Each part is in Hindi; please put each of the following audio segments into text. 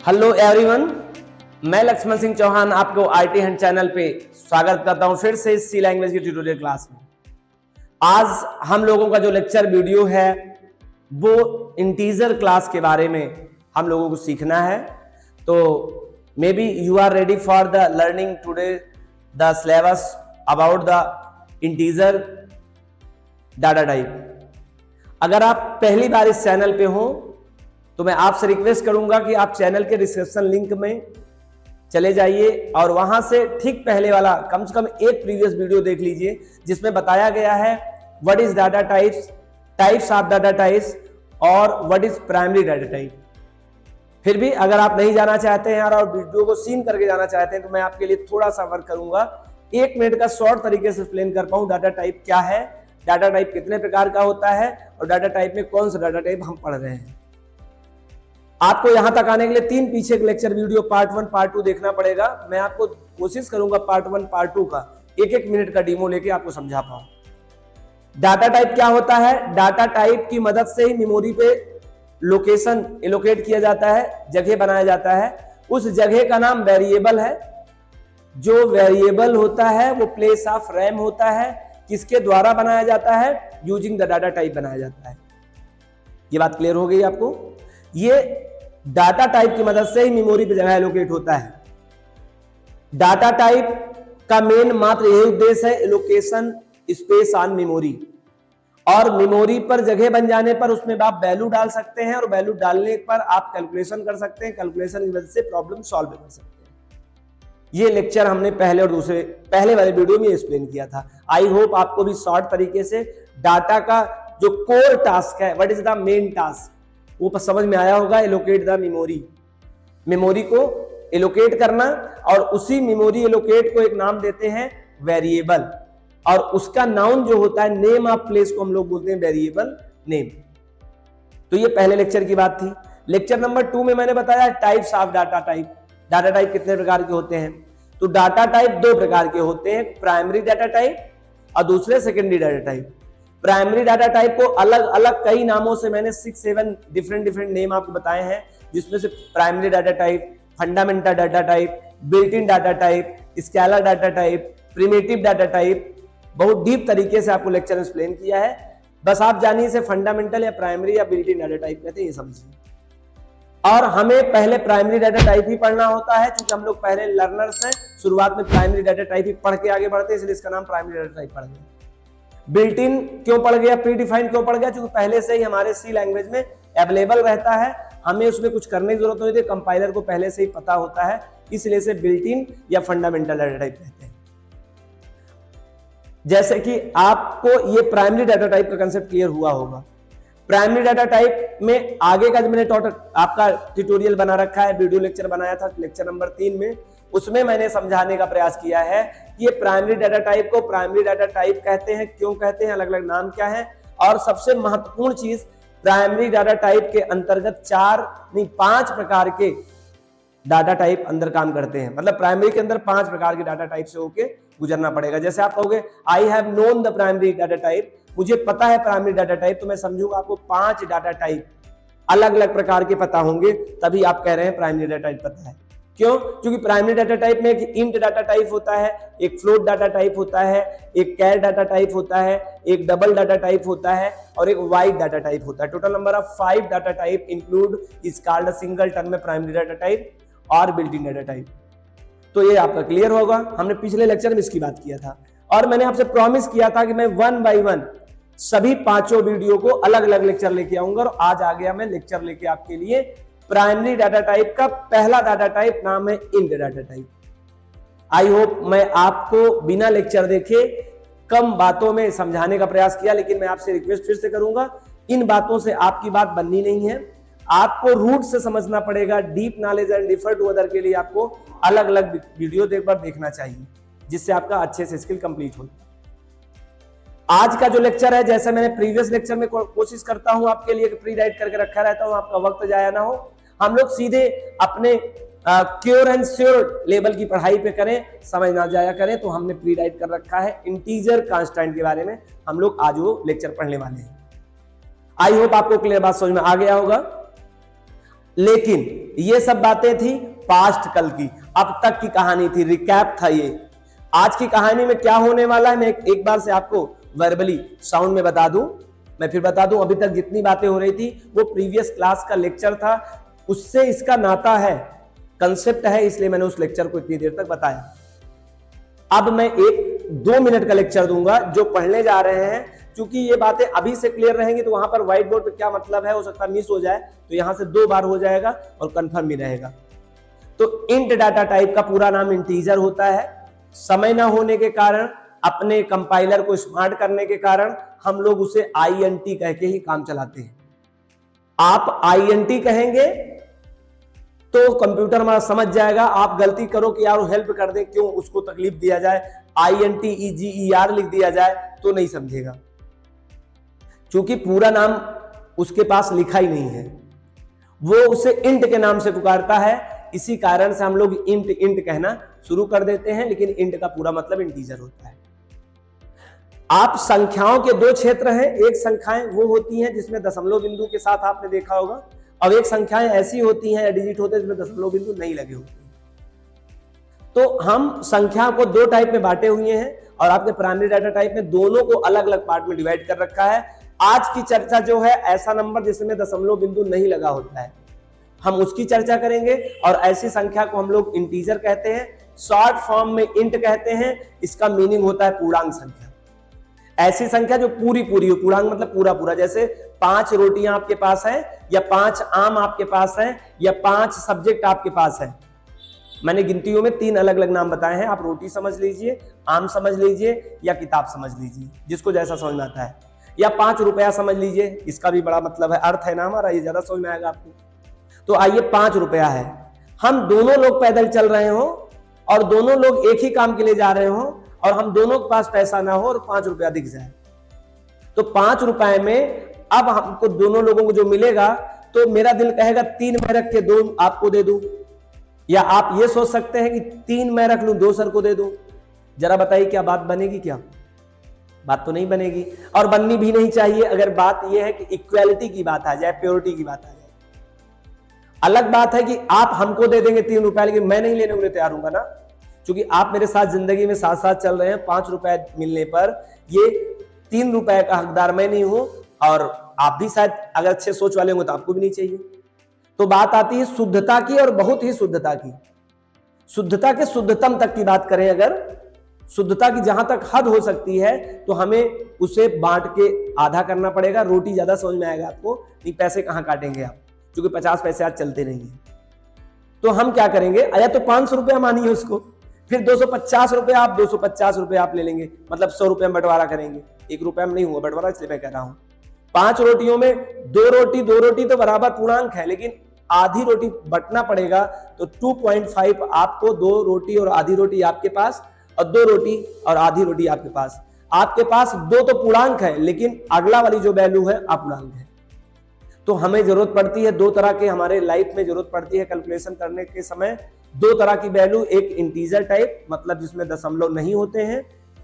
हेलो एवरीवन, मैं लक्ष्मण सिंह चौहान आपको आईटी हैंड चैनल पे स्वागत करता हूं फिर से इस सी लैंग्वेज की ट्यूटोरियल क्लास में। आज हम लोगों का जो लेक्चर वीडियो है वो इंटीजर क्लास के बारे में हम लोगों को सीखना है। तो maybe you are ready for the learning today the syllabus about the integer data type. अगर आप पहली बार इस चैनल पे हो तो मैं आपसे रिक्वेस्ट करूंगा कि आप चैनल के डिस्क्रिप्शन लिंक में चले जाइए और वहां से ठीक पहले वाला कम से कम एक प्रीवियस वीडियो देख लीजिए जिसमें बताया गया है what is data types, types of data types और what is primary data type. फिर भी अगर आप नहीं जाना चाहते हैं और वीडियो को सीन करके जाना चाहते हैं तो मैं आपके लिए थोड़ा सा वर्क करूंगा, 1 मिनट का शॉर्ट तरीके से एक्सप्लेन कर पाऊं डाटा टाइप क्या है, डाटा टाइप कितने प्रकार का होता है और डाटा टाइप में कौन सा डाटा टाइप हम पढ़ रहे हैं। आपको यहां तक आने के लिए 3 पीछे के लेक्चर वीडियो पार्ट 1 पार्ट 2 देखना पड़ेगा। मैं आपको कोशिश करूंगा पार्ट 1 पार्ट 2 का 1-1 मिनट का डेमो लेके आपको समझा पाऊं। डाटा टाइप क्या होता है? डाटा टाइप की मदद से ही मेमोरी पे लोकेशन एलोकेट किया जाता है, जगह बनाया जाता है। उस जगह का नाम वेरिएबल है। जो वेरिएबल होता है वो प्लेस ऑफ रैम होता है। किसके द्वारा बनाया जाता है? यूजिंग द डाटा टाइप बनाया जाता है। ये बात क्लियर हो गई आपको? ये डाटा टाइप की मदद से ही मेमोरी पे जगह एलोकेट होता है। डाटा टाइप का मेन मात्र यही उद्देश्य है एलोकेशन स्पेस ऑन मेमोरी, और मेमोरी पर जगह बन जाने पर उसमें आप वैल्यू डाल सकते हैं और वैल्यू डालने पर आप कैलकुलेशन कर सकते हैं, कैलकुलेशन की वजह से प्रॉब्लम सॉल्व कर सकते हैं। ये लेक्चर हमने पहले वाले वीडियो में एक्सप्लेन किया था। आई होप आपको भी शॉर्ट तरीके से डाटा का जो कोर टास्क है, what is the main task, वो समझ में आया होगा। एलोकेट द मेमोरी, मेमोरी को एलोकेट करना, और उसी मेमोरी एलोकेट को एक नाम देते हैं वेरिएबल, और उसका नाउन जो होता है नेम ऑफ प्लेस को हम लोग बोलते हैं वेरिएबल नेम। तो ये पहले लेक्चर की बात थी। लेक्चर नंबर 2 में मैंने बताया types of data type. Data type कितने प्रकार के होते हैं? तो डाटा टाइप 2 प्रकार के होते हैं, प्राइमरी डाटा टाइप और दूसरे secondary data type. Primary data type को अलग अलग कई नामों से मैंने 6-7 डिफरेंट नेम आपको बताए हैं, जिसमें से primary data type, fundamental data type, built in data type, scalar data type, primitive data type. बहुत डीप तरीके से आपको लेक्चर एक्सप्लेन किया है। बस आप जानिए से फंडामेंटल या प्राइमरी या बिल्ट इन डाटा टाइप कहते हैं, ये समझिए। और हमें पहले प्राइमरी डाटा टाइप ही पढ़ना होता है, क्योंकि हम लोग पहले लर्नर्स हैं, शुरुआत में प्राइमरी डाटा टाइप ही पढ़ के आगे बढ़ते हैं, इसलिए इसका नाम प्राइमरी डाटा टाइप पड़ गया। बिल्ट इन क्यों पड़ गया, प्री डिफाइंड क्यों पड़ गया? क्योंकि पहले से ही हमारे सी लैंग्वेज में अवेलेबल रहता है, हमें उसमें कुछ करने की जरूरत नहीं होती, कंपाइलर को पहले से ही पता होता है, इसलिए से बिल्ट इन या फंडामेंटल डाटा टाइप कहते हैं। जैसे कि आपको ये प्राइमरी डाटा टाइप का कंसेप्ट क्लियर हुआ होगा। प्राइमरी डाटा टाइप में आगे का जो मैंने आपका ट्यूटोरियल बना रखा है, वीडियो लेक्चर बनाया था लेक्चर नंबर 3 में, उसमें मैंने समझाने का प्रयास किया है कि ये प्राइमरी डाटा टाइप को प्राइमरी डाटा टाइप कहते हैं, क्यों कहते हैं, अलग अलग नाम क्या है। और सबसे महत्वपूर्ण चीज, प्राइमरी डाटा टाइप के अंतर्गत 5 प्रकार के डाटा टाइप अंदर काम करते हैं। मतलब प्राइमरी के अंदर 5 प्रकार के डाटा टाइप से होके गुजरना पड़ेगा। जैसे आप कहोगे I have known the primary data type, मुझे पता है प्राइमरी डाटा टाइप, तो मैं समझूंगा आपको 5 डाटा टाइप अलग अलग प्रकार के पता होंगे, तभी आप कह रहे हैं प्राइमरी डाटा टाइप पता है। क्यों? क्योंकि प्राइमरी डाटा टाइप में एक इंट डाटा टाइप होता है, एक फ्लोट डाटा टाइप होता है, एक कैर डाटा टाइप होता है, एक डबल डाटा टाइप होता है और एक वाइड डाटा टाइप होता है। Total number of 5 data type include is called a single term में प्राइमरी डाटा टाइप और बिल्ट इन डाटा टाइप। तो ये आपका क्लियर होगा। हमने पिछले लेक्चर में इसकी बात किया था और मैंने आपसे प्रॉमिस किया था कि मैं 1 बाय 1 सभी 5 वीडियो को अलग अलग लेक्चर लेके आऊंगा, और आज आ गया मैं लेक्चर लेके आपके लिए। प्राइमरी डाटा टाइप का पहला डाटा टाइप नाम है int data type. I hope मैं आपको बिना लेक्चर देखे कम बातों में समझाने का प्रयास किया, लेकिन मैं आपसे रिक्वेस्ट फिर से करूंगा, इन बातों से आपकी बात बननी नहीं है, आपको रूट से समझना पड़ेगा। Deep knowledge and differ to other के लिए आपको अलग अलग वीडियो एक बार देखना चाहिए, जिससे आपका अच्छे से स्किल कंप्लीट हो। आज का जो लेक्चर है, जैसे मैंने प्रीवियस लेक्चर में कोशिश करता हूं आपके लिए प्री राइट करके रखा रहता हूं, आपका वक्त जाया ना हो, हम लोग सीधे अपने क्योर एंड श्योर लेवल की पढ़ाई पे करें, समझ ना जाया करें। तो हमने प्री राइट कर रखा है इंटीजर कांस्टेंट के बारे में, हम लोग आज वो लेक्चर पढ़ने वाले हैं। आई होप आपको क्लियर बात समझ में आ गया होगा। लेकिन ये सब बातें थी पास्ट कल की, अब तक की कहानी थी, रिकैप था ये। आज की कहानी में क्या होने वाला है मैं एक बार से आपको वर्बली साउंड में बता दूं, मैं फिर बता दूं। अभी तक जितनी बातें हो रही थी वो प्रीवियस क्लास का लेक्चर था, उससे इसका नाता है, कंसेप्ट है, इसलिए मैंने उस लेक्चर को इतनी देर तक बताया। अब मैं 1-2 मिनट का लेक्चर दूंगा जो पढ़ने जा रहे हैं, क्योंकि ये बातें अभी से क्लियर रहेंगी तो वहां पर व्हाइट बोर्ड पे क्या मतलब है हो सकता है मिस हो जाए, तो यहां से 2 बार हो जाएगा और कंफर्म भी रहेगा। तो इंट डाटा टाइप का पूरा नाम इंटीजर होता है। समय ना होने के कारण, अपने कंपाइलर को स्मार्ट करने के कारण हम लोग उसे आईएनटी कह के ही काम चलाते हैं। आप आईएनटी कहेंगे तो कंप्यूटर हमारा समझ जाएगा, आप गलती करो कि यार हेल्प कर दे, क्यों उसको तकलीफ दिया जाए, INTEGER लिख दिया जाए तो नहीं समझेगा, क्योंकि पूरा नाम उसके पास लिखा ही नहीं है, वो उसे इंट के नाम से पुकारता है। इसी कारण से हम लोग इंट इंट कहना शुरू कर देते हैं, लेकिन इंट का पूरा मतलब इंटीजर होता है। आप संख्याओं के 2 क्षेत्र हैं, एक संख्याएं वो होती हैं जिसमें दशमलव बिंदु के साथ आपने देखा होगा, और एक संख्याएं ऐसी होती हैं या डिजिट होते हैं जिसमें दशमलव बिंदु नहीं लगे होते हैं। तो हम संख्या को 2 टाइप में बांटे हुए हैं और आपके प्राइमरी डाटा टाइप में दोनों को अलग अलग पार्ट में डिवाइड कर रखा है। आज की चर्चा जो है ऐसा नंबर जिसमें दशमलव बिंदु नहीं लगा होता है, हम उसकी चर्चा करेंगे। और ऐसी संख्या को हम लोग इंटीजर कहते हैं, शॉर्ट फॉर्म में इंट कहते हैं। इसका मीनिंग होता है पूर्णांक संख्या, ऐसी संख्या जो पूरी पूरी हो, पूर्णांक मतलब पूरा पूरा, जैसे 5 रोटियां आपके पास है, या 5 आम आपके पास है, या 5 सब्जेक्ट आपके पास है। मैंने गिनतियों में 3 अलग अलग नाम बताए हैं, आप रोटी समझ लीजिए, आम समझ लीजिए, या किताब समझ लीजिए, जिसको जैसा समझ में आता है, या 5 रुपया समझ लीजिए, इसका भी बड़ा मतलब है, अर्थ है ना हमारा, ये ज्यादा समझ में आएगा आपको। तो आइए 5 रुपया है, हम दोनों लोग पैदल चल रहे हो और दोनों लोग एक ही काम के लिए जा रहे हो और हम दोनों के पास पैसा ना हो और 5 रुपया दिख जाए, तो 5 रुपए में अब हमको दोनों लोगों को जो मिलेगा, तो मेरा दिल कहेगा 3 मैं रख के 2 आपको दे दूं, या आप ये सोच सकते हैं कि 3 मैं रख लूं 2 सर को दे दूं। जरा बताइए क्या बात बनेगी? क्या बात तो नहीं बनेगी, और बननी भी नहीं चाहिए अगर बात यह है कि इक्वालिटी की बात आ जाए, प्योरिटी की बात आ जाए। अलग बात है कि आप हमको दे देंगे 3 रुपए, लेकिन मैं नहीं लेने के लिए तैयार हूंगा ना, क्योंकि आप मेरे साथ जिंदगी में साथ साथ चल रहे हैं। 5 रुपए मिलने पर ये 3 रुपए का हकदार मैं नहीं हूं, और आप भी शायद अगर अच्छे सोच वाले होंगे तो आपको भी नहीं चाहिए। तो बात आती है शुद्धता की, और बहुत ही शुद्धता की, शुद्धता के शुद्धतम तक की बात करें, अगर शुद्धता की जहां तक हद हो सकती है तो हमें उसे बांट के आधा करना पड़ेगा। रोटी ज्यादा समझ में आएगा आपको, नहीं पैसे कहां काटेंगे आप, क्योंकि 50 पैसे आज चलते नहीं है। तो हम क्या करेंगे, या तो 500 रुपया मानिए उसको, फिर 250 रुपया आप, 250 रुपया आप ले लेंगे, मतलब 100 रुपये में बंटवारा करेंगे। 1 रुपया में नहीं हुआ बंटवारा, इसलिए मैं कह रहा हूं 5 रोटियों में 2 रोटी तो बराबर पूर्णांक है, लेकिन आधी रोटी बंटना पड़ेगा, तो 2.5 आपको, 2 रोटी और आधी रोटी आपके पास, और 2 रोटी और आधी रोटी आपके पास। आपके पास 2 तो पूर्णांक है, लेकिन अगला वाली जो वैल्यू है अपूर्णांक है। तो हमें जरूरत पड़ती है 2 तरह के, हमारे लाइफ में जरूरत पड़ती है कैलकुलेशन करने के समय 2 तरह की वैल्यू, एक इंटीजर टाइप मतलब जिसमें दशमलव नहीं होते हैं,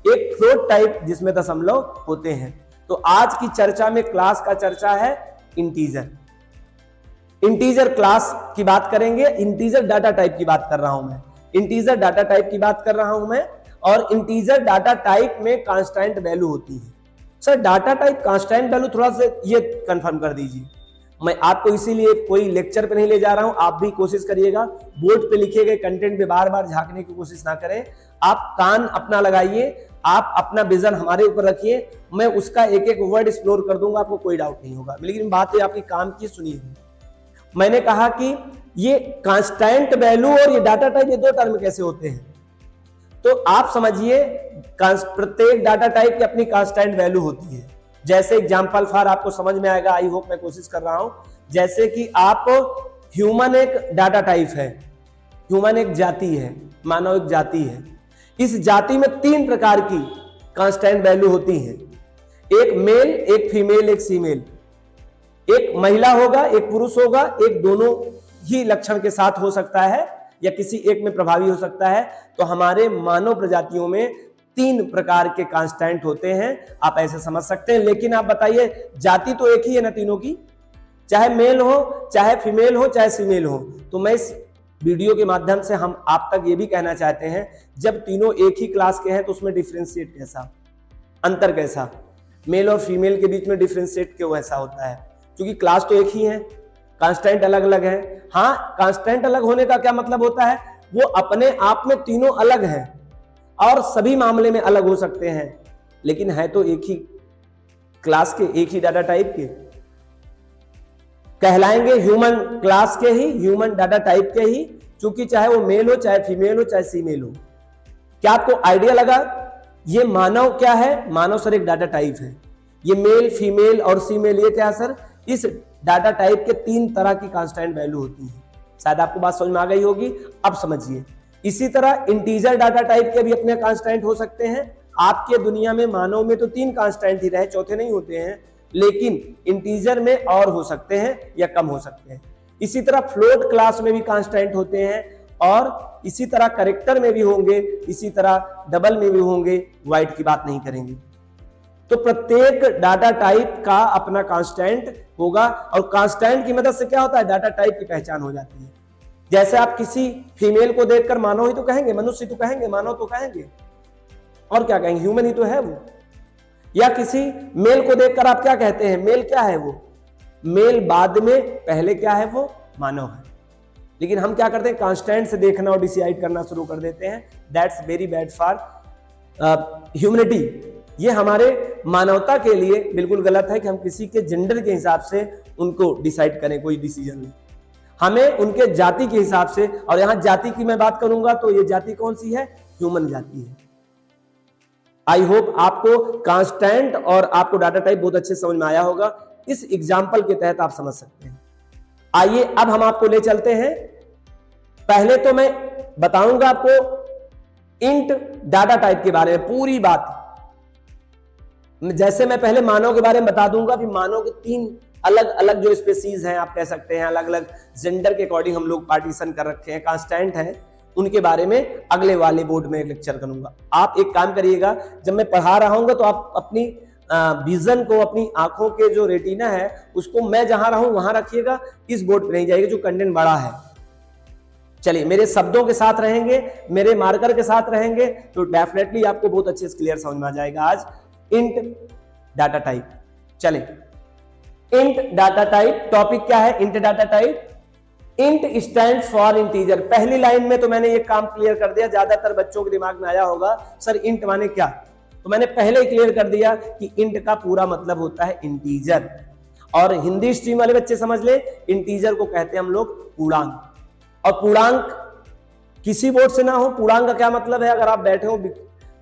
एक फ्लोट टाइप जिसमें दशमलव होते हैं। तो आज की चर्चा में क्लास का चर्चा है इंटीजर। इंटीजर क्लास की बात करेंगे, इंटीजर डाटा टाइप की बात कर रहा हूं मैं, इंटीजर डाटा टाइप की बात कर रहा हूं मैं। और इंटीजर डाटा टाइप में कांस्टेंट वैल्यू होती है। Sir data type constant value, थोड़ा सा ये कंफर्म कर दीजिए। मैं आपको इसीलिए कोई लेक्चर पे नहीं ले जा रहा हूं, आप भी कोशिश करिएगा बोर्ड पे लिखे गए कंटेंट पे बार बार झांकने की कोशिश ना करें। आप कान अपना लगाइए, आप अपना विजन हमारे ऊपर रखिए, मैं उसका एक एक वर्ड एक्सप्लोर कर दूंगा, आपको कोई डाउट नहीं होगा। लेकिन बात है आपकी काम की, सुनिए। मैंने कहा कि ये कांस्टेंट वैल्यू और ये डाटा टाइप, ये 2 टर्म कैसे होते हैं? तो आप समझिए, प्रत्येक डाटा टाइप की अपनी कांस्टेंट वैल्यू होती है। जैसे एग्जाम्पल फॉर आपको समझ में आएगा, आई होप, मैं कोशिश कर रहा हूं। जैसे कि आप, ह्यूमन एक डाटा टाइप है, ह्यूमन एक जाति है, मानव एक जाति है। इस जाति में 3 प्रकार की कांस्टेंट वैल्यू होती है, एक मेल, एक फीमेल, एक फीमेल। एक महिला होगा, एक पुरुष होगा, एक दोनों ही लक्षण के साथ हो सकता है या किसी एक में प्रभावी हो सकता है। तो हमारे मानव प्रजातियों में 3 प्रकार के कांस्टेंट होते हैं, आप ऐसे समझ सकते हैं। लेकिन आप बताइए, जाति तो एक ही है ना तीनों की, चाहे मेल हो, चाहे फीमेल हो, चाहे फीमेल हो। तो मैं इस वीडियो के माध्यम से हम आप तक ये भी कहना चाहते हैं, जब तीनों एक ही क्लास के हैं तो उसमें डिफरेंशिएट कैसा, अंतर कैसा, मेल और फीमेल के बीच में डिफरेंशिएट क्यों ऐसा होता है? क्योंकि क्लास तो एक ही है, कांस्टेंट अलग अलग है। हाँ, कांस्टेंट अलग होने का क्या मतलब होता है? वो अपने आप में तीनों अलग हैं और सभी मामले में अलग हो सकते हैं, लेकिन है तो एक ही क्लास के, एक ही डाटा टाइप के, कहलाएंगे ह्यूमन क्लास के ही, ह्यूमन डाटा टाइप के ही, क्योंकि चाहे वो मेल हो, चाहे फीमेल हो, चाहे फीमेल हो। क्या आपको आइडिया लगा? ये मानव क्या है? मानव सर एक डाटा टाइप है। ये मेल, फीमेल और फीमेल, ये क्या सर? इस डाटा टाइप के 3 तरह की कांस्टेंट वैल्यू होती है। शायद आपको बात समझ में आ गई होगी, अब समझिए। इसी तरह इंटीजर डाटा टाइप के भी अपने कांस्टेंट हो सकते हैं। आपके दुनिया में मानव में तो 3 कांस्टेंट ही रहे, चौथे नहीं होते हैं, लेकिन इंटीजर में और हो सकते हैं या कम हो सकते हैं। इसी तरह फ्लोट क्लास में भी कांस्टेंट होते हैं और इसी तरह कैरेक्टर में भी होंगे, इसी तरह डबल में भी होंगे, वाइट की बात नहीं करेंगे। तो प्रत्येक डाटा टाइप का अपना कांस्टेंट होगा और कांस्टेंट की मदद से क्या होता है? डाटा टाइप की पहचान हो जाती है। जैसे आप किसी फीमेल को देखकर मानव ही तो कहेंगे, मनुष्य तो कहेंगे, मानव तो कहेंगे, और क्या कहेंगे? ह्यूमन ही तो है वो। या किसी मेल को देखकर आप क्या कहते हैं? मेल क्या है वो? मेल बाद में, पहले क्या है वो? मानव है। लेकिन हम क्या करते हैं? कांस्टेंट से देखना और डिसाइड करना शुरू कर देते हैं। That's very bad for humanity. ये हमारे मानवता के लिए बिल्कुल गलत है कि हम किसी के जेंडर के हिसाब से उनको डिसाइड करें, कोई डिसीजन लें। हमें उनके जाति के हिसाब से, और यहां जाति की मैं बात करूंगा तो ये जाति कौन सी है? ह्यूमन जाति है। आई होप आपको कांस्टेंट और आपको डाटा टाइप बहुत अच्छे समझ में आया होगा। इस एग्जाम्पल के तहत आप समझ सकते हैं। आइए अब हम आपको ले चलते हैं। पहले तो मैं बताऊंगा आपको इंट डाटा टाइप के बारे में पूरी बात। जैसे मैं पहले मानव के बारे में बता दूंगा, फिर मानव के 3 अलग अलग जो स्पेसीज हैं, आप कह सकते हैं, अलग अलग जेंडर के अकॉर्डिंग हम लोग पार्टीशन कर रखे हैं, कांस्टेंट है, उनके बारे में अगले वाले बोर्ड में लेक्चर करूंगा। आप एक काम करिएगा, जब मैं पढ़ा रहा हूंगा तो आप अपनी विजन को, अपनी आंखों के जो रेटिना है उसको मैं जहां रहूं वहां रखिएगा, इस बोर्ड पे नहीं जाइएगा जो कंटेंट बड़ा है। चलिए, मेरे शब्दों के साथ रहेंगे, मेरे मार्कर के साथ रहेंगे, तो डेफिनेटली आपको बहुत अच्छे से क्लियर समझ में आ जाएगा आज इंट डाटा टाइप। चले, इंट डाटा टाइप टॉपिक क्या है? Int data type. Int stand for integer. पहली लाइन में तो मैंने ये काम क्लियर कर दिया। ज्यादातर बच्चों के दिमाग में आया होगा सर इंट माने क्या, तो मैंने पहले ही क्लियर कर दिया कि इंट का पूरा मतलब होता है इंटीजर। और हिंदी स्ट्रीम वाले बच्चे समझ ले, इंटीजर को कहते हैं हम लोग पूर्णांक। और पूर्णांक किसी बोर्ड से ना हो। पूर्णांक का क्या मतलब है? अगर आप बैठे हो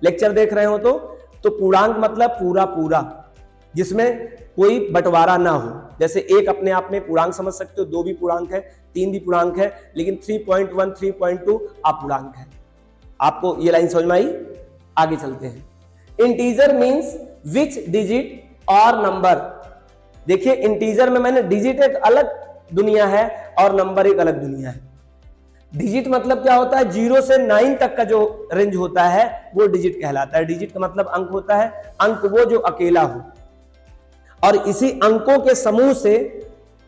लेक्चर देख रहे हो तो पूर्णांक मतलब पूरा पूरा, जिसमें कोई बंटवारा ना हो। जैसे एक अपने आप में पूर्णांक समझ सकते हो, 2 भी पूर्णांक है, 3 भी पूर्णांक है, लेकिन 3.1, 3.2 अपूर्णांक है। आपको ये लाइन समझ में आई? आगे चलते हैं। इंटीजर मींस विच डिजिट और नंबर। देखिए, इंटीजर में मैंने डिजिट एक अलग दुनिया है और नंबर एक अलग दुनिया है। डिजिट मतलब क्या होता है? 0 से 9 तक का जो रेंज होता है वो डिजिट कहलाता है। डिजिट का मतलब अंक होता है, अंक वो जो अकेला हो, और इसी अंकों के समूह से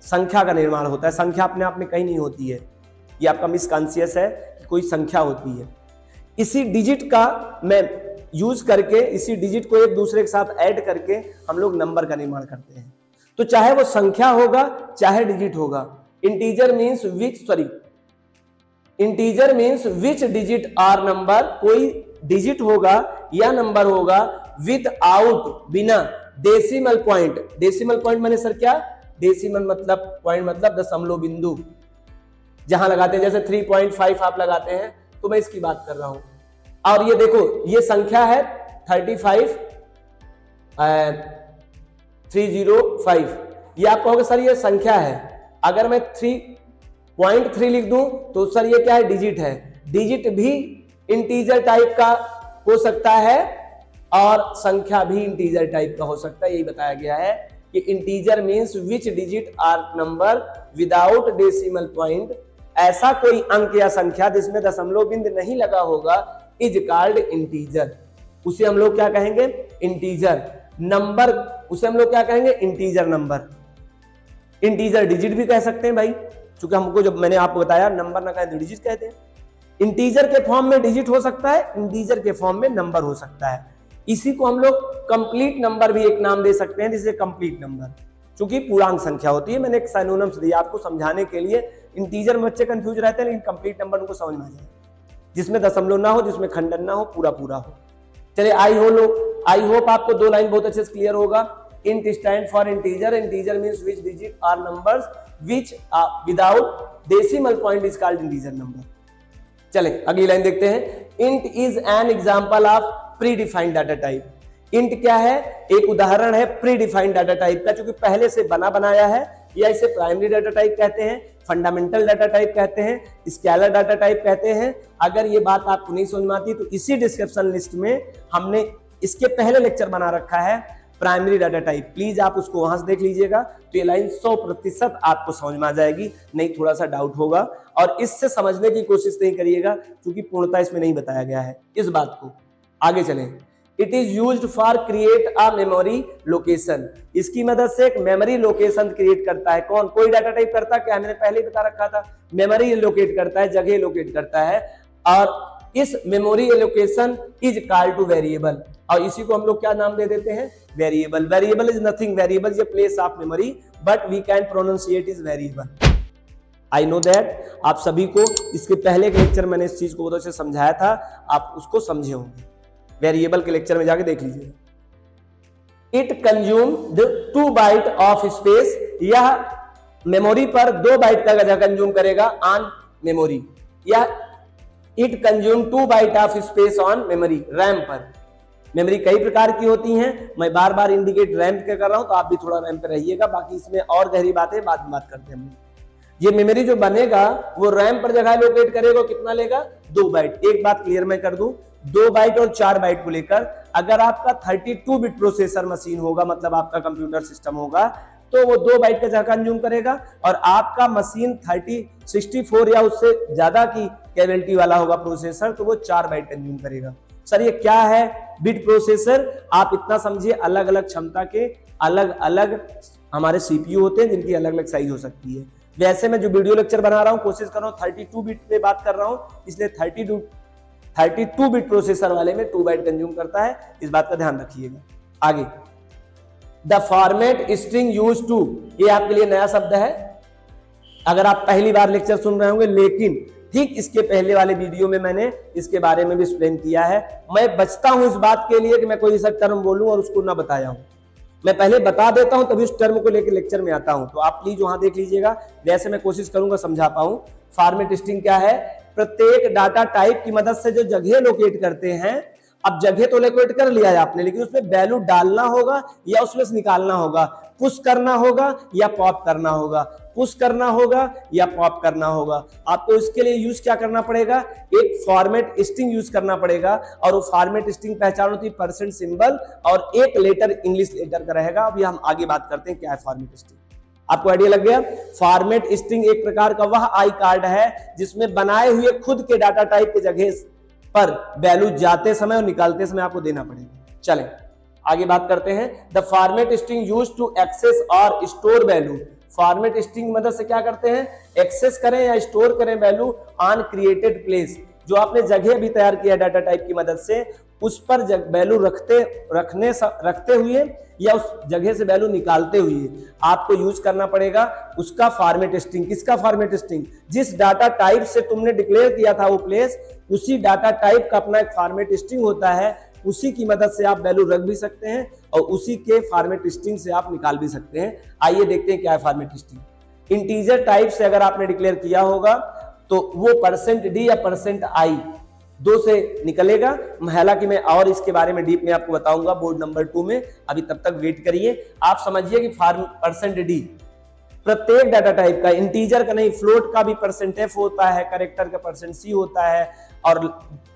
संख्या का निर्माण होता है। संख्या अपने आप में कहीं नहीं होती है, ये आपका मिसकॉन्शियस है कि कोई संख्या होती है। इसी डिजिट का मैं यूज करके, इसी डिजिट को एक दूसरे के साथ ऐड करके हम लोग नंबर का निर्माण करते हैं। तो चाहे वो संख्या होगा चाहे डिजिट होगा। Integer means which digit are number, कोई डिजिट होगा या नंबर होगा विद आउट, बिना डेसिमल पॉइंट। डेसिमल पॉइंट माने सर क्या? डेसिमल मतलब पॉइंट मतलब दशमलव बिंदु, जहां लगाते हैं, जैसे 3.5 आप लगाते हैं, तो मैं इसकी बात कर रहा हूं। और ये देखो, ये संख्या है 305, ये आप कहोगे सर ये संख्या है। अगर मैं 3.3 लिख दूं तो सर ये क्या है? डिजिट है। डिजिट भी इंटीजर टाइप का हो सकता है और संख्या भी इंटीजर टाइप का हो सकता है। यही बताया गया है कि integer means which digit are number without decimal point. ऐसा कोई अंक या संख्या जिसमें दशमलव बिंदु नहीं लगा होगा इज कॉल्ड इंटीजर। उसे हम लोग क्या कहेंगे? इंटीजर। नंबर, उसे हम लोग क्या कहेंगे? Integer number. इंटीजर डिजिट भी कह सकते हैं भाई, क्योंकि हमको जब मैंने आपको बताया नंबर ना कहें तो डिजिट कहते हैं। इंटीजर के फॉर्म में डिजिट हो सकता है, इंटीजर के फॉर्म में नंबर हो सकता है। इसी को हम लोग कंप्लीट नंबर भी एक नाम दे सकते हैं, जिसे कंप्लीट नंबर, क्योंकि पूर्णांक संख्या होती है। मैंने एक सिनोनिम्स दिया आपको समझाने के लिए। इंटीजर में बच्चे कंफ्यूज रहते हैं, लेकिन कंप्लीट नंबर उनको समझ में आ जाए, जिसमें दशमलव ना हो, जिसमें खंडन ना हो, पूरा पूरा हो। चलिए आई होप आपको 2 लाइन बहुत अच्छे से क्लियर होगा। int stand for integer means which digit are numbers which without decimal point is called integer number। चले अगली लाइन देखते हैं। int is an example of predefined data type। int क्या है? एक उदाहरण है प्रीडिफाइंड डाटा टाइप का, क्योंकि पहले से बना बनाया है। या इसे प्राइमरी डाटा टाइप कहते हैं, फंडामेंटल डाटा टाइप कहते हैं, स्केलर डाटा टाइप कहते हैं। अगर ये बात आपको नहीं समझ में आती तो इसी डिस्क्रिप्शन लिस्ट में हमने इसके पहले लेक्चर बना रखा है प्राइमरी डाटा टाइप, प्लीज आप उसको वहां से देख लीजिएगा। तो ये लाइन 100% आपको समझ में आ जाएगी, नहीं थोड़ा सा डाउट होगा। और इससे समझने की कोशिश नहीं करिएगा, क्योंकि पूर्णता इसमें नहीं बताया गया है इस बात को। आगे चलें। It is used for create a memory location. इसकी मदद से एक मेमोरी लोकेशन क्रिएट करता है। कौन? कोई डाटा टाइप करता है क्या? मैंने पहले ही बता रखा था, मेमोरी लोकेट करता है, जगह लोकेट करता है। और इस memory allocation is called two variable, और इसी को हम लोग क्या नाम दे देते हैं? Variable. Variable is nothing, variable is a place of memory, but we can pronunciate is variable. I know that आप सभी को इसके पहले के लेक्चर मैंने इस चीज को बहुत अच्छे से समझाया था, आप उसको समझे होंगे। वेरिएबल के लेक्चर में जाके देख लीजिए। It consume the 2 byte of space. यह मेमोरी पर 2 बाइट का जगह कंज्यूम करेगा ऑन मेमोरी। या it consume 2 byte of space on memory, RAM पर। मेमोरी कई प्रकार की होती हैं, मैं बार बार इंडिकेट रैम के कर रहा हूं, तो आप भी थोड़ा रैम पे रहिएगा। बाकी इसमें और गहरी बातें बाद में बात करते हैं। ये मेमोरी जो बनेगा वो रैम पर जगह लोकेट करेगा, कितना लेगा? 2 बाइट। एक बात क्लियर मैं कर दूं, 2 बाइट और 4 बाइट को लेकर, अगर आपका 32 बिट प्रोसेसर मशीन होगा, मतलब आपका कंप्यूटर सिस्टम होगा, तो वो 2 बाइट का जगह कंज्यूम करेगा। और आपका मशीन 64 या उससे ज्यादा की कैपेबिलिटी वाला होगा प्रोसेसर, तो वो 4 बाइट कंज्यूम करेगा। सर ये क्या है बिट प्रोसेसर? आप इतना समझिए, अलग अलग क्षमता के अलग अलग हमारे सीपीयू होते हैं, जिनकी अलग अलग साइज हो सकती है। वैसे मैं जो वीडियो लेक्चर बना रहा हूं, कोशिश कर रहा हूं 32 बिट पे बात कर रहा हूं, इसलिए 32 बिट प्रोसेसर वाले में 2 बाइट कंज्यूम करता है, इस बात का ध्यान रखिएगा। आगे, the format string use to, ये आपके लिए नया शब्द है, अगर आप पहली बार लेक्चर सुन रहे होंगे, लेकिन ठीक इसके पहले वाले वीडियो में मैंने इसके बारे में भी एक्सप्लेन किया है। मैं बचता हूं इस बात के लिए कि मैं कोई ऐसा टर्म बोलूं और उसको ना बताया हूं, मैं पहले बता देता हूं तभी उस टर्म को लेकर लेक्चर में आता हूं। तो आप प्लीज वहां देख लीजिएगा, वैसे मैं कोशिश करूंगा समझा पाऊं। फॉर्मेट स्ट्रिंग क्या है? प्रत्येक डाटा टाइप की मदद से जो जगह लोकेट करते हैं, अब जगह तो लोकेट कर लिया है आपने, लेकिन उसमें वैल्यू डालना होगा या उसमें से निकालना होगा, पुश करना होगा या पॉप करना होगा, पुश करना होगा या पॉप करना होगा। आपको इसके लिए यूज क्या करना पड़ेगा? एक फॉर्मेट स्ट्रिंग यूज करना पड़ेगा। और वो फॉर्मेट स्ट्रिंग पहचान होती है परसेंट सिंबल और एक लेटर इंग्लिश लेटर का रहेगा। अभी हम आगे बात करते हैं क्या है फॉर्मेट स्ट्रिंग। आपको आइडिया लग गया? फॉर्मेट स्ट्रिंग एक प्रकार का वह आई कार्ड है जिसमें बनाए हुए खुद के डाटा टाइप की जगह पर वैल्यू जाते समय और निकालते समय आपको देना पड़ेगा। चलें आगे बात करते हैं। The format string used to access और स्टोर वैल्यू। फॉर्मेट स्ट्रिंग मदद से क्या करते हैं? एक्सेस करें या स्टोर करें वैल्यू ऑन क्रिएटेड प्लेस। जो आपने जगह भी तैयार किया डाटा टाइप की मदद से, उस पर वैल्यू रखते हुए या उस जगह से वैल्यू निकालते हुए आपको यूज करना पड़ेगा उसका फॉर्मेट स्ट्रिंग। किसका फॉर्मेट स्ट्रिंग? जिस डाटा टाइप से तुमने डिक्लेयर किया था वो प्लेस, उसी डाटा टाइप का अपना एक फॉर्मेट स्ट्रिंग होता है। उसी की मदद से आप वैल्यू रख भी सकते हैं और उसी के फॉर्मेट स्ट्रिंग से आप निकाल भी सकते हैं। आइए देखते हैं क्या है फॉर्मेट स्ट्रिंग। इंटीजर टाइप से अगर आपने डिक्लेयर किया होगा तो वो %d या %i 2 से निकलेगा। हालांकि मैं और इसके बारे में डीप में आपको बताऊंगा बोर्ड नंबर 2 में, अभी तब तक वेट करिए। आप समझिए कि %d प्रत्येक डाटा टाइप का, इंटीजर का नहीं, फ्लोट का भी %f होता है, कैरेक्टर का %c होता है, और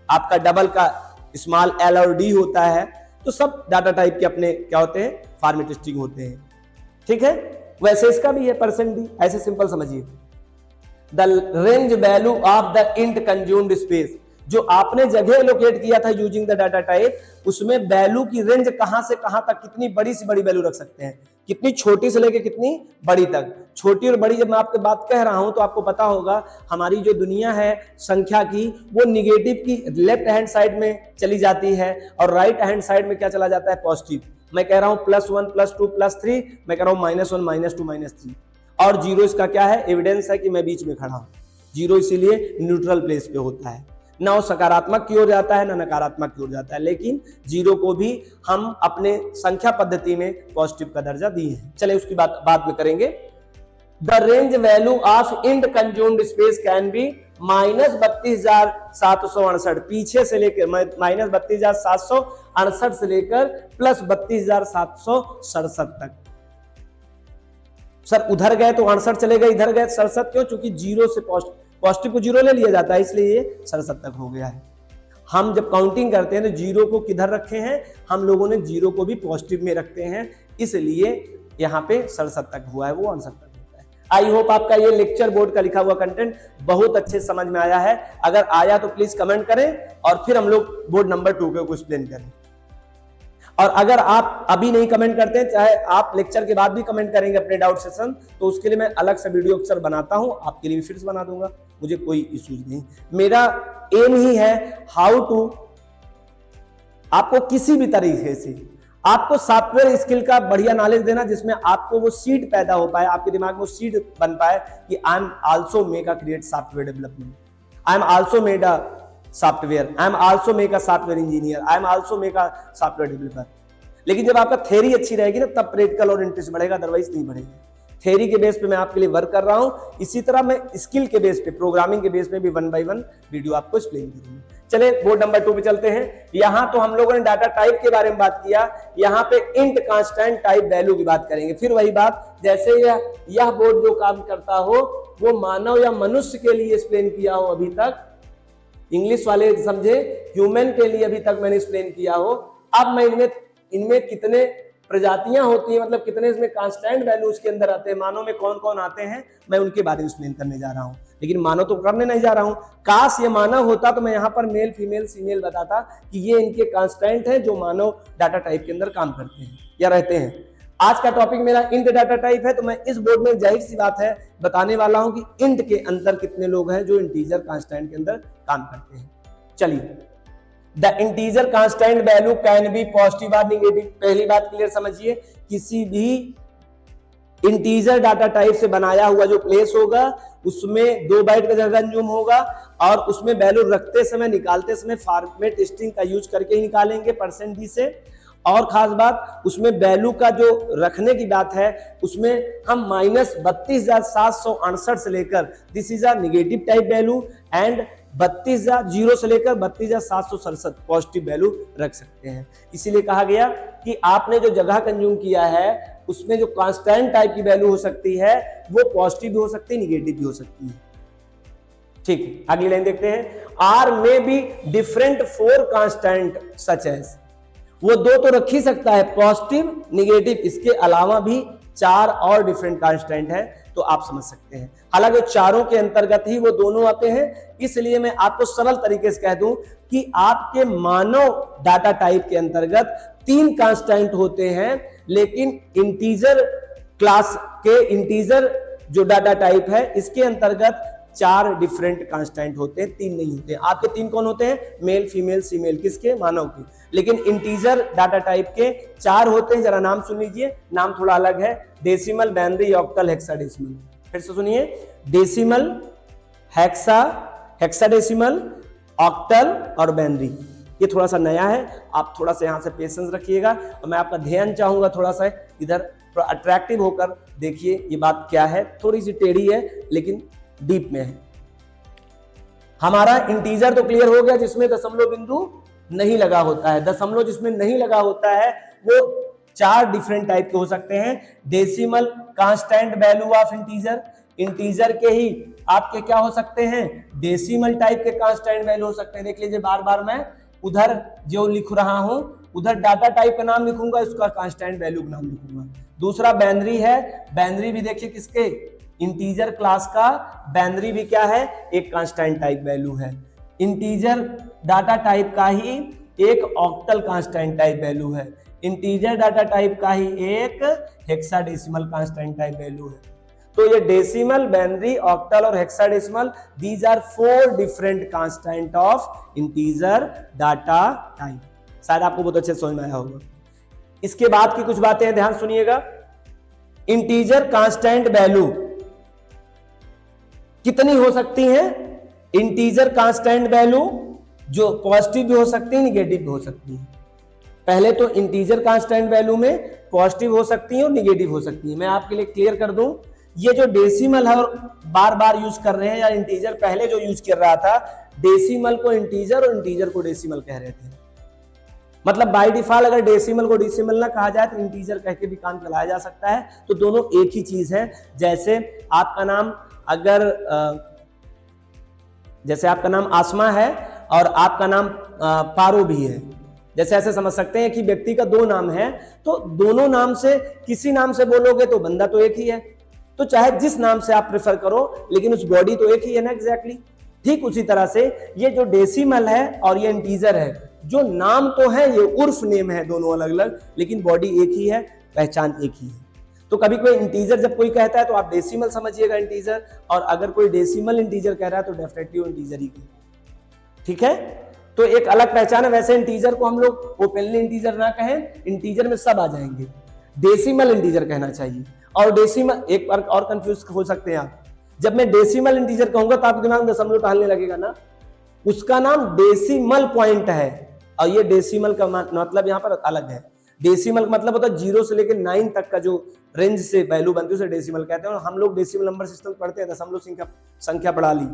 आपका डबल का स्मॉल l और d होता है। तो सब डाटा टाइप के अपने क्या होते हैं? फॉर्मेट स्ट्रिंग होते हैं। ठीक है, वैसे इसका भी है %d, ऐसे सिंपल समझिए। The range value of the int consumed space, जो आपने जगह लोकेट किया था यूजिंग द डाटा टाइप, उसमें वैल्यू की रेंज कहां से कहां तक कितनी बड़ी से बड़ी वैल्यू रख सकते हैं। कितनी छोटी से लेकर कितनी बड़ी तक। छोटी और बड़ी जब मैं आपको बात कह रहा हूं तो आपको पता होगा हमारी जो दुनिया है संख्या की वो निगेटिव की लेफ्ट हैंड साइड में चली जाती है और राइट हैंड साइड में क्या चला जाता है, पॉजिटिव। मैं कह रहा हूं +1 +2 +3, मैं कह रहा हूं -1 -2 -3 और जीरो इसका क्या है, एविडेंस है कि मैं बीच में खड़ा हूं। जीरो इसीलिए न्यूट्रल प्लेस पे होता है, ना वो सकारात्मक की ओर जाता है ना नकारात्मक की ओर जाता है, लेकिन जीरो को भी हम अपने संख्या पद्धति में पॉजिटिव का दर्जा दिए हैं। चले उसकी बात बाद में करेंगे। The range value of int consumed space can be -32,768, पीछे से लेकर -32,768 से लेकर +32,767 तक। सर उधर गए तो 68 चलेगा, इधर गए 67 क्यों? क्योंकि जीरो से पॉजिटिव को जीरो ले लिया जाता है, इसलिए ये 67 तक हो गया है। हम जब काउंटिंग करते हैं तो जीरो को किधर रखे हैं, हम लोगों ने जीरो को भी पॉजिटिव में रखते हैं, इसलिए यहाँ पे 67 तक हुआ है, वो 69 तक होता है। आई होप आपका ये लेक्चर बोर्ड का लिखा हुआ कंटेंट बहुत अच्छे समझ में आया है। अगर आया तो प्लीज कमेंट करें और फिर हम लोग बोर्ड नंबर 2 को एक्सप्लेन करें। और अगर आप अभी नहीं कमेंट करते हैं, चाहे आप लेक्चर के बाद भी कमेंट करेंगे अपने डाउट सेशन, तो उसके लिए मैं अलग से वीडियो अक्सर बनाता हूं, आपके लिए फिर से बना दूंगा, मुझे कोई इश्यूज नहीं। मेरा एम ही है हाउ टू आपको किसी भी तरीके से आपको सॉफ्टवेयर स्किल का बढ़िया नॉलेज देना, जिसमें आपको वो सीड पैदा हो पाए, आपके दिमाग में वो सीड बन पाए कि I am also make a create software development, I am also made a software, I am also make a software engineer, I am also make a software developer. लेकिन जब आपका थ्योरी अच्छी रहेगी ना, तब प्रैक्टिकल और इंटरेस्ट बढ़ेगा, अदरवाइज नहीं बढ़ेगा। थ्योरी के बेस पे मैं आपके लिए वर्क कर रहा हूं, इसी तरह मैं स्किल के बेस पे, प्रोग्रामिंग के बेस पे भी 1 बाय 1 वीडियो आपको एक्सप्लेन करूंगा। चले बोर्ड नंबर 2 पे चलते हैं। यहां तो हम लोगों ने डाटा टाइप के बारे में बात किया, यहां पे इंट कांस्टेंट टाइप वैल्यू की बात करेंगे। फिर वही बात, जैसे यह बोर्ड जो काम करता हो वो मानव या मनुष्य के लिए एक्सप्लेन किया हो, अभी तक इंग्लिश वाले समझे, ह्यूमन के लिए अभी तक मैंने एक्सप्लेन किया हो। अब मैं इनमें कितने प्रजातियां होती हैं, मतलब कितने इसमें कांस्टेंट वैल्यू उसके अंदर आते हैं, मानव में कौन कौन आते हैं, मैं उनके बारे में एक्सप्लेन करने जा रहा हूं। लेकिन मानव तो करने नहीं जा रहा हूं, काश ये मानव होता तो मैं यहाँ पर मेल फीमेल फीमेल बताता कि ये इनके कांस्टेंट हैं जो मानव डाटा टाइप के अंदर काम करते हैं या रहते हैं। आज का टॉपिक मेरा इंट डाटा टाइप है, तो मैं इस बोर्ड में जाहिर सी बात है बताने वाला हूं कि इंट के अंदर कितने लोग हैं जो इंटीजर कांस्टेंट के अंदर काम करते हैं। चलिए, the integer constant value can be positive और नेगेटिव। पहली बात क्लियर समझिए, किसी भी इंटीजर डाटा टाइप से बनाया हुआ जो प्लेस होगा उसमें 2 बाइट का जगह कंज्यूम होगा और उसमें वैल्यू रखते समय निकालते समय फॉर्मेट स्ट्रिंग का यूज करके ही निकालेंगे %d से। और खास बात, उसमें वैल्यू का जो रखने की बात है उसमें हम -32,768 से लेकर, this is a negative type value, and 32,000 से लेकर 32,767 पॉजिटिव वैल्यू रख सकते हैं। इसीलिए कहा गया कि आपने जो जगह कंज्यूम किया है उसमें जो कांस्टेंट टाइप की वैल्यू हो सकती है वो पॉजिटिव भी हो सकती है, नेगेटिव भी हो सकती है। ठीक है, अगली लाइन देखते हैं। Are may be different 4 constant such as, वो 2 तो रख ही सकता है, पॉजिटिव नेगेटिव, इसके अलावा भी 4 और डिफरेंट कांस्टेंट है, तो आप समझ सकते हैं। हालांकि चारों के अंतर्गत ही वो दोनों आते हैं, इसलिए मैं आपको सरल तरीके से कह दूं कि आपके मानव डाटा टाइप के अंतर्गत 3 कांस्टेंट होते हैं, लेकिन इंटीजर क्लास के इंटीजर जो डाटा टाइप है इसके अंतर्गत 4 डिफरेंट कांस्टेंट होते हैं, 3 नहीं होते हैं। आपके 3 कौन होते हैं? मेल फीमेल फीमेल, किसके? मानव के। लेकिन इंटीजर डाटा टाइप के 4 होते हैं, जरा नाम सुन लीजिए, नाम थोड़ा अलग है, डेसिमल, बाइनरी, ऑक्टल, हेक्साडेसिमल। फिर से सुनिए, डेसिमल, हेक्साडेसिमल, ऑक्टल और बाइनरी। ये थोड़ा सा नया है, आप थोड़ा सा यहां से पेशेंस रखिएगा और मैं आपका ध्यान चाहूंगा थोड़ा सा इधर, थोड़ा अट्रैक्टिव होकर देखिए ये बात क्या है। थोड़ी सी टेढ़ी है लेकिन डीप में है। हमारा इंटीजर तो क्लियर हो गया, जिसमें दशमलव बिंदु नहीं लगा होता है। दशमलव जिसमें नहीं लगा होता है वो 4 डिफरेंट टाइप के हो सकते हैं। Decimal, constant value of integer, integer के ही आपके क्या हो सकते हैं? डेसिमल टाइप के कांस्टेंट वैल्यू हो सकते हैं। देख लीजिए, बार बार मैं उधर जो लिख रहा हूं उधर डाटा टाइप का नाम लिखूंगा, इसका कांस्टेंट वैल्यू का नाम लिखूंगा। दूसरा बाइनरी है, बाइनरी भी देखिए किसके? इंटीजर क्लास का बाइनरी भी क्या है? एक कांस्टेंट टाइप वैल्यू है। इंटीजर डाटा टाइप का ही एक ऑक्टल कांस्टेंट टाइप वैल्यू है। इंटीजर डाटा टाइप का ही एक हेक्साडेसिमल कांस्टेंट टाइप वैल्यू है। तो ये डेसिमल, बाइनरी, ऑक्टल और hexadecimal, these are 4 different constant of integer data type. शायद आपको बहुत अच्छे समझ में आया होगा। इसके बाद की कुछ बातें ध्यान सुनिएगा। इंटीजर कांस्टेंट वैल्यू कितनी हो सकती है? इंटीजर कांस्टेंट वैल्यू जो पॉजिटिव भी हो सकती है, निगेटिव भी हो सकती है। पहले तो इंटीजर कांस्टेंट वैल्यू में पॉजिटिव हो सकती है और निगेटिव हो सकती है। मैं आपके लिए क्लियर कर दूं, ये जो डेसिमल है और बार बार यूज कर रहे हैं, या इंटीजर पहले जो यूज कर रहा था, डेसिमल को इंटीजर और इंटीजर को डेसिमल कह रहे थे। मतलब बाय डिफॉल्ट अगर डेसिमल को डेसिमल ना कहा जाए तो इंटीजर कह के भी काम चलाया जा सकता है। तो दोनों एक ही चीज है। जैसे आपका नाम अगर जैसे आपका नाम आसमा है और आपका नाम पारो भी है, जैसे ऐसे समझ सकते हैं कि व्यक्ति का 2 नाम है, तो दोनों नाम से किसी नाम से बोलोगे तो बंदा तो एक ही है। तो चाहे जिस नाम से आप प्रेफर करो, लेकिन उस बॉडी तो एक ही है ना। एग्जैक्टली ठीक उसी तरह से ये जो डेसिमल है और ये इंटीजर है, जो नाम तो है, ये उर्फ नेम है, दोनों अलग अलग, लेकिन बॉडी एक ही है, पहचान एक ही है। तो कभी कोई इंटीजर जब कोई कहता है तो आप डेसिमल समझिएगा इंटीजर, और अगर कोई डेसिमल इंटीजर कह रहा है तो डेफिनेटली वो इंटीजर ही है। ठीक है, तो एक अलग पहचान है। वैसे इंटीजर को हम लोग ओपनली इंटीजर ना कहें, इंटीजर में सब आ जाएंगे, डेसिमल इंटीजर कहना चाहिए। और डेसिमल एक बार और कंफ्यूज हो सकते हैं आप, जब मैं डेसिमल इंटीजर कहूंगा तो आपके दिमाग में दशमलव टहलने लगेगा ना, उसका नाम डेसिमल पॉइंट है, और ये डेसिमल का मतलब यहाँ पर अलग है। डेसिमल मतलब होता है 0 से लेकर 9 तक का जो रेंज से वैल्यू बनती है उसे डेसिमल कहते हैं। और हम लोग डेसिमल नंबर सिस्टम पढ़ते हैं, दशमलव संख्या पढ़ा ली।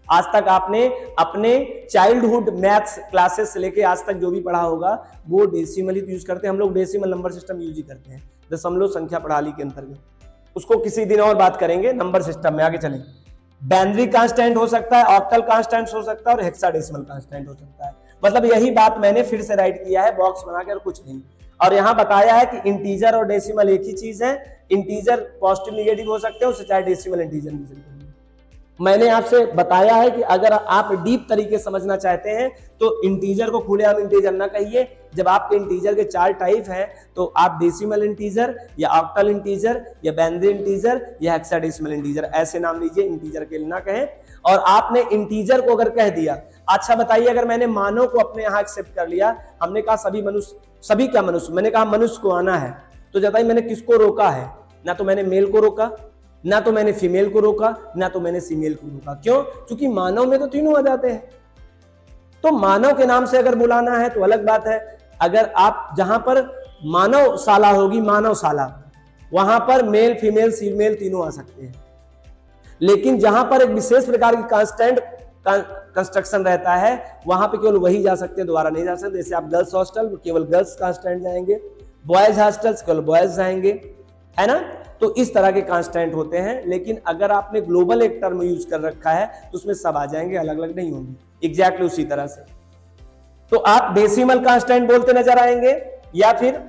आज तक आपने अपने चाइल्डहुड मैथ्स क्लासेस से लेके आज तक जो भी पढ़ा होगा वो डेसिमल ही यूज करते हैं। हम लोग डेसिमल नंबर सिस्टम यूज ही करते हैं दशमलव संख्या प्रणाली के अंतर्गत। उसको किसी दिन और बात करेंगे नंबर सिस्टम में, आगे चलें। बाइनरी कांस्टेंट हो सकता है, ऑक्टल कांस्टेंट हो सकता है और हेक्साडेसिमल कांस्टेंट हो सकता है। मतलब यही बात मैंने फिर से राइट किया है बॉक्स बनाकर, कुछ नहीं। और यहां बताया है कि इंटीजर और डेसिमल एक ही चीज है। इंटीजर पॉजिटिव निगेटिव हो सकते हैं, उससे चाहे डेसिमल इंटीजर मिल सकते हैं। मैंने आपसे बताया है कि अगर आप डीप तरीके समझना चाहते हैं तो इंटीजर को खुलेआम इंटीजर ना कहिए। जब आपके इंटीजर के 4 टाइप हैं तो आप डेसिमल इंटीजर या ऑक्टल इंटीजर या बाइनरी इंटीजर या हेक्साडेसिमल इंटीजर ऐसे नाम लीजिए, इंटीजर के लिए ना कहें। और आपने इंटीजर को अगर कह दिया, अच्छा बताइए अगर मैंने मानव को अपने यहाँ एक्सेप्ट कर लिया, हमने कहा सभी मनुष्य, सभी क्या मनुष्य, मैंने कहा मनुष्य को आना है, तो बताइए मैंने किसको रोका है? ना तो मैंने मेल को रोका, ना तो मैंने फीमेल को रोका, ना तो मैंने फीमेल को रोका। क्यों? क्योंकि मानव में तो तीनों आ जाते हैं। तो मानव के नाम से अगर बुलाना है तो अलग बात है। अगर आप जहां पर मानव शाला होगी, मानव शाला, वहां पर मेल फीमेल फीमेल तीनों आ सकते हैं। लेकिन जहां पर एक विशेष प्रकार की कांस्टेंट कंस्ट्रक्शन रहता है वहां पे केवल वही जा सकते हैं, दोबारा नहीं जा सकते। जैसे आप गर्ल्स हॉस्टल केवल गर्ल्स कांस्टेंट जाएंगे, बॉयज हॉस्टल्स केवल बॉयज जाएंगे, है ना। तो इस तरह के कांस्टेंट होते हैं। लेकिन अगर आपने ग्लोबल एक टर्म यूज कर रखा है तो उसमें सब आ जाएंगे, अलग अलग नहीं होंगे। एग्जैक्टली उसी तरह से तो आप डेसिमल कांस्टेंट बोलते नजर आएंगे, या फिर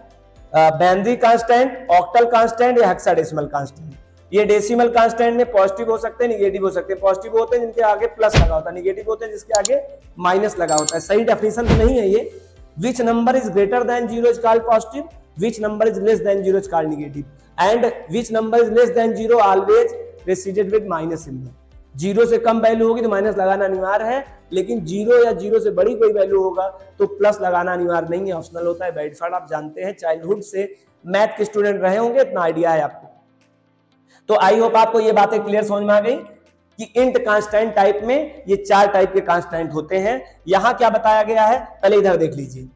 बाइनरी कांस्टेंट, ऑक्टल कांस्टेंट या हेक्साडेसिमल कांस्टेंट। ये डेसिमल कांस्टेंट में पॉजिटिव हो सकते हैं, निगेटिव हो सकते हैं। पॉजिटिव होते हैं जिनके आगे प्लस लगा होता है, निगेटिव होते हैं जिसके आगे माइनस लगा होता है। सही डेफिनेशन तो नहीं है ये। Which number is greater than 0 is called positive, which number is less than 0 is called negative, and which number is less than 0 always preceded with minus symbol. 0 से कम वैल्यू होगी तो माइनस लगाना अनिवार्य है, लेकिन 0 या 0 से बड़ी कोई वैल्यू होगा तो प्लस लगाना अनिवार्य नहीं है, ऑप्शनल होता है। बाय डिफॉल्ट आप जानते हैं, चाइल्डहुड से मैथ के स्टूडेंट रहे होंगे, इतना आइडिया है आपको। तो आई होप आपको ये बातें क्लियर समझ में आ गई कि इंट कांस्टेंट टाइप में ये 4 टाइप के कांस्टेंट होते हैं। यहां क्या बताया गया है, पहले इधर देख लीजिए।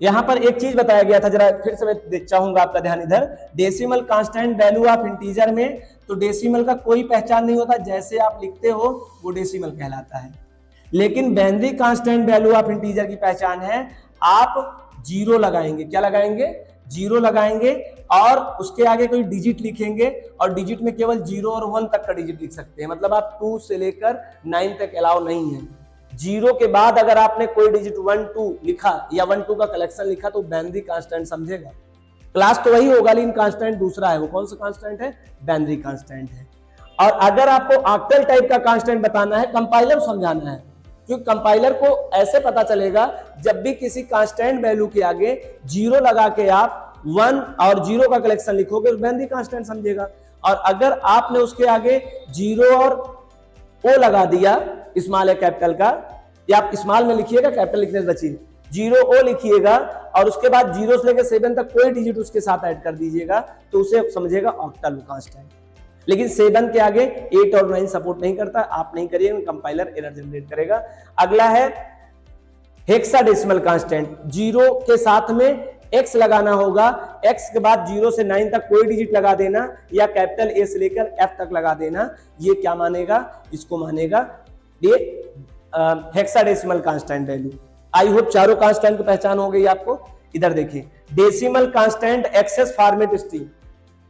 यहां पर एक चीज बताया गया था, जरा फिर से मैं चाहूंगा आपका ध्यान इधर। Decimal constant value of integer में तो डेसिमल का कोई पहचान नहीं होता, जैसे आप लिखते हो वो डेसिमल कहलाता है। लेकिन binary constant value of integer की पहचान है, आप 0 लगाएंगे। क्या लगाएंगे? 0 लगाएंगे और उसके आगे कोई डिजिट लिखेंगे, और डिजिट में केवल 0 और 1 तक का डिजिट लिख सकते हैं। मतलब आप 2 से लेकर 9 तक अलाउ नहीं है। 0 के बाद अगर आपने कोई डिजिट 1 2 लिखा या 1 2 का कलेक्शन लिखा तो बाइनरी कांस्टेंट समझेगा। क्लास तो वही होगा लेकिन कांस्टेंट दूसरा है। वो कौन सा कांस्टेंट है? बाइनरी कांस्टेंट है। और अगर आपको ऑक्टल टाइप का कांस्टेंट बताना है, कंपाइलर समझाना है, क्योंकि कंपाइलर को ऐसे पता चलेगा जब भी किसी कांस्टेंट वैल्यू के आगे जीरो लगा के आप 1 और 0 का कलेक्शन लिखोगे तो बाइनरी कांस्टेंट समझेगा। और अगर आपने उसके आगे 0 और ओ लगा दिया स्मॉल या कैपिटल का, या आप स्मॉल में लिखिएगा कैपिटल लिखने से बचिए, 0 ओ लिखिएगा और उसके बाद 0 से लेकर 7 तक कोई डिजिट उसके साथ ऐड कर दीजिएगा तो उसे समझेगा ऑक्टल कांस्टेंट। लेकिन 7 के आगे 8 और 9 सपोर्ट नहीं करता, आप नहीं करिए, कंपाइलर एरर जनरेट करेगा। अगला है हेक्साडेसिमल कांस्टेंट, 0 के साथ में x लगाना होगा, x के बाद 0 से 9 तक कोई डिजिट लगा देना या कैपिटल A से लेकर F तक लगा देना, ये क्या मानेगा, इसको मानेगा ये hexadecimal constant value. I hope चारों कांस्टेंट की पहचान हो गई आपको। इधर देखिए decimal constant access format string,